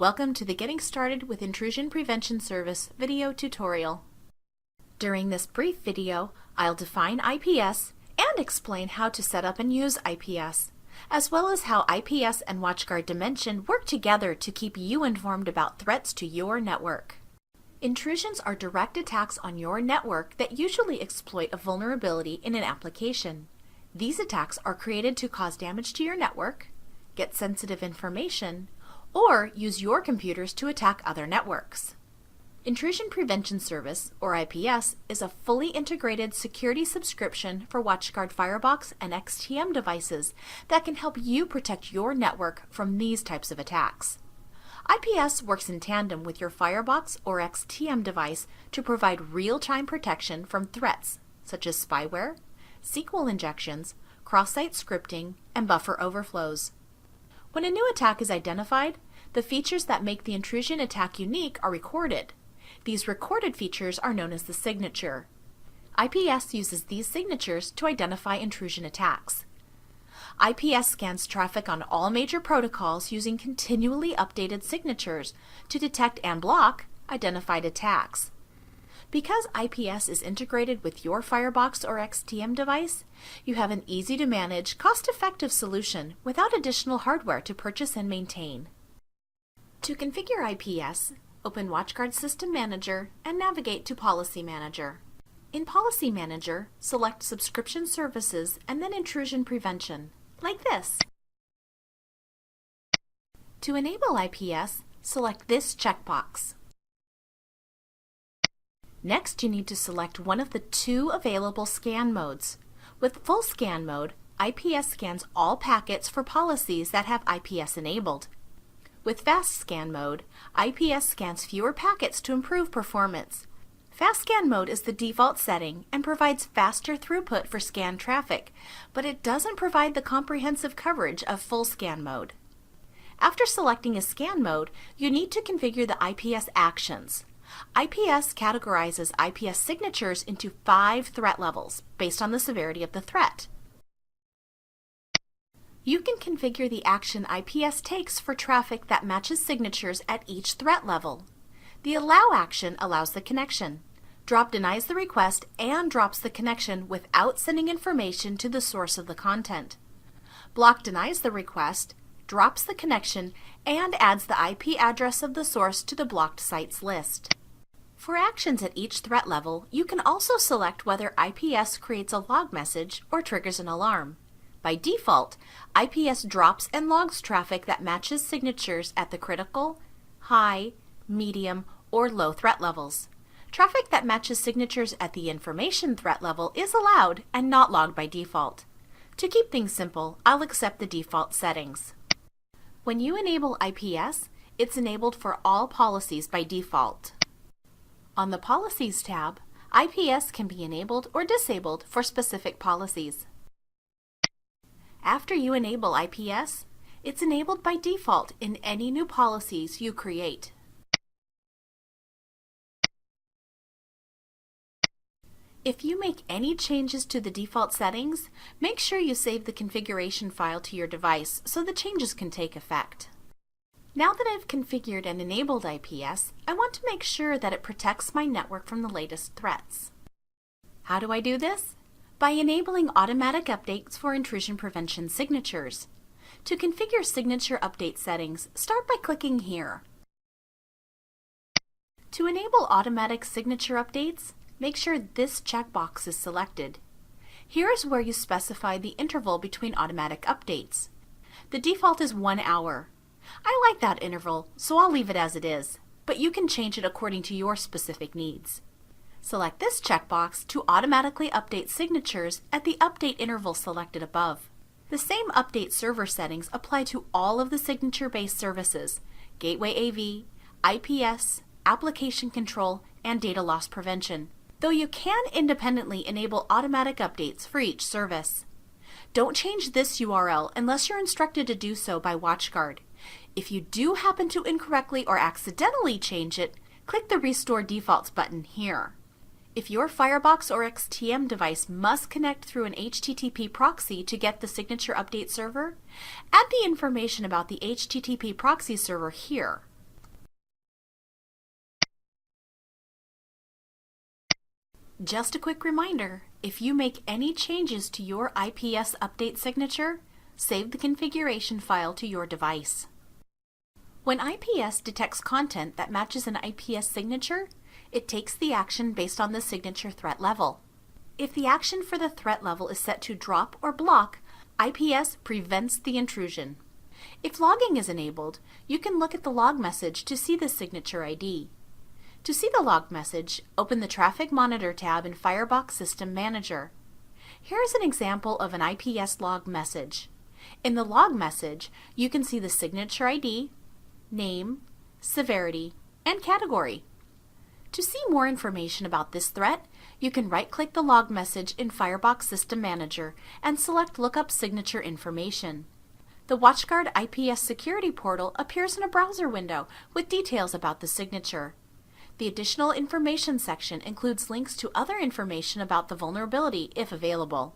Welcome to the Getting Started with Intrusion Prevention Service video tutorial. During this brief video, I'll define IPS and explain how to set up and use IPS, as well as how IPS and Watchguard Dimension work together to keep you informed about threats to your network. Intrusions are direct attacks on your network that usually exploit a vulnerability in an application. These attacks are created to cause damage to your network, get sensitive information, or use your computers to attack other networks. Intrusion Prevention Service, or IPS, is a fully integrated security subscription for Watchguard Firebox and XTM devices that can help you protect your network from these types of attacks. IPS works in tandem with your Firebox or XTM device to provide real-time protection from threats such as spyware, SQL injections, cross-site scripting, and buffer overflows. When a new attack is identified, the features that make the intrusion attack unique are recorded. These recorded features are known as the signature. IPS uses these signatures to identify intrusion attacks. IPS scans traffic on all major protocols using continually updated signatures to detect and block identified attacks. Because IPS is integrated with your Firebox or XTM device, you have an easy-to-manage, cost-effective solution without additional hardware to purchase and maintain. To configure IPS, open Watchguard System Manager and navigate to Policy Manager. In Policy Manager, select Subscription Services and then Intrusion Prevention, like this. To enable IPS, select this checkbox. Next, you need to select one of the two available scan modes. With full scan mode, IPS scans all packets for policies that have IPS enabled. With fast scan mode, IPS scans fewer packets to improve performance. Fast scan mode is the default setting and provides faster throughput for scan traffic, but it doesn't provide the comprehensive coverage of full scan mode. After selecting a scan mode, you need to configure the IPS actions. IPS categorizes IPS signatures into 5 threat levels based on the severity of the threat. You can configure the action IPS takes for traffic that matches signatures at each threat level. The allow action allows the connection. Drop denies the request and drops the connection without sending information to the source of the content. Block denies the request, drops the connection, and adds the IP address of the source to the blocked sites list. For actions at each threat level, you can also select whether IPS creates a log message or triggers an alarm. By default, IPS drops and logs traffic that matches signatures at the critical, high, medium, or low threat levels. Traffic that matches signatures at the information threat level is allowed and not logged by default. To keep things simple, I'll accept the default settings. When you enable IPS, it's enabled for all policies by default. On the Policies tab, IPS can be enabled or disabled for specific policies. After you enable IPS, it's enabled by default in any new policies you create. If you make any changes to the default settings, make sure you save the configuration file to your device so the changes can take effect. Now that I've configured and enabled IPS, I want to make sure that it protects my network from the latest threats. How do I do this? By enabling automatic updates for intrusion prevention signatures. To configure signature update settings, start by clicking here. To enable automatic signature updates, make sure this checkbox is selected. Here is where you specify the interval between automatic updates. The default is 1 hour. I like that interval, so I'll leave it as it is, but you can change it according to your specific needs. Select this checkbox to automatically update signatures at the update interval selected above. The same update server settings apply to all of the signature-based services, Gateway AV, IPS, Application Control, and Data Loss Prevention, though you can independently enable automatic updates for each service. Don't change this URL unless you're instructed to do so by Watchguard. If you do happen to incorrectly or accidentally change it, click the Restore Defaults button here. If your Firebox or XTM device must connect through an HTTP proxy to get the signature update server, add the information about the HTTP proxy server here. Just a quick reminder, if you make any changes to your IPS update signature, save the configuration file to your device. When IPS detects content that matches an IPS signature, it takes the action based on the signature threat level. If the action for the threat level is set to drop or block, IPS prevents the intrusion. If logging is enabled, you can look at the log message to see the signature ID. To see the log message, open the Traffic Monitor tab in Firebox System Manager. Here is an example of an IPS log message. In the log message, you can see the signature ID, name, severity, and category. To see more information about this threat, you can right-click the log message in Firebox System Manager and select Look Up Signature Information. The Watchguard IPS Security Portal appears in a browser window with details about the signature. The Additional Information section includes links to other information about the vulnerability if available.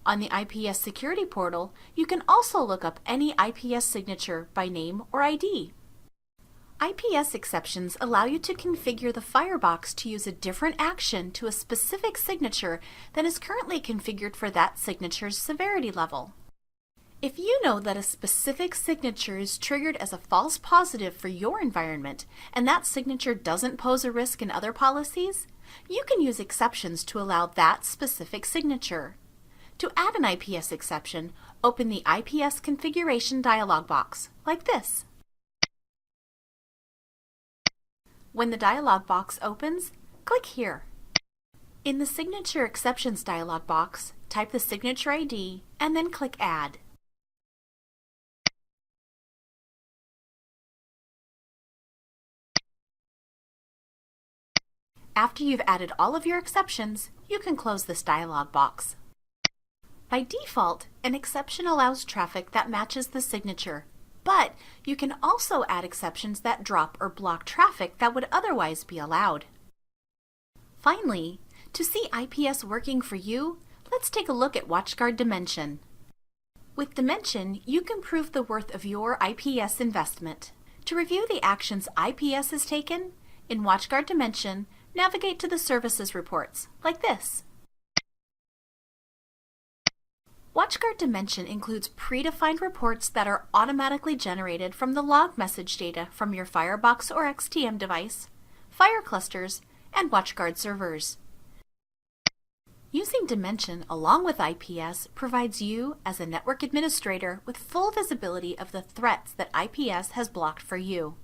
On the IPS Security Portal, you can also look up any IPS signature by name or ID. IPS exceptions allow you to configure the firebox to use a different action to a specific signature than is currently configured for that signature's severity level. If you know that a specific signature is triggered as a false positive for your environment and that signature doesn't pose a risk in other policies, you can use exceptions to allow that specific signature. To add an IPS exception, open the IPS configuration dialog box, like this. When the dialog box opens, click here. In the Signature Exceptions dialog box, type the signature ID and then click Add. After you've added all of your exceptions, you can close this dialog box. By default, an exception allows traffic that matches the signature, but you can also add exceptions that drop or block traffic that would otherwise be allowed. Finally, to see IPS working for you, let's take a look at Watchguard Dimension. With Dimension, you can prove the worth of your IPS investment. To review the actions IPS has taken, in Watchguard Dimension, navigate to the Services reports, like this. Watchguard Dimension includes predefined reports that are automatically generated from the log message data from your Firebox or XTM device, Fire clusters, and Watchguard servers. Using Dimension along with IPS provides you, as a network administrator, with full visibility of the threats that IPS has blocked for you.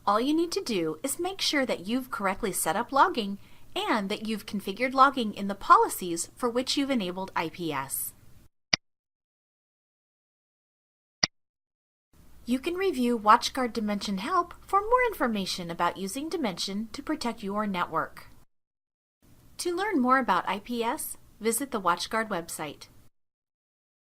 All you need to do is make sure that you've correctly set up logging and that you've configured logging in the policies for which you've enabled IPS. You can review Watchguard Dimension Help for more information about using Dimension to protect your network. To learn more about IPS, visit the Watchguard website.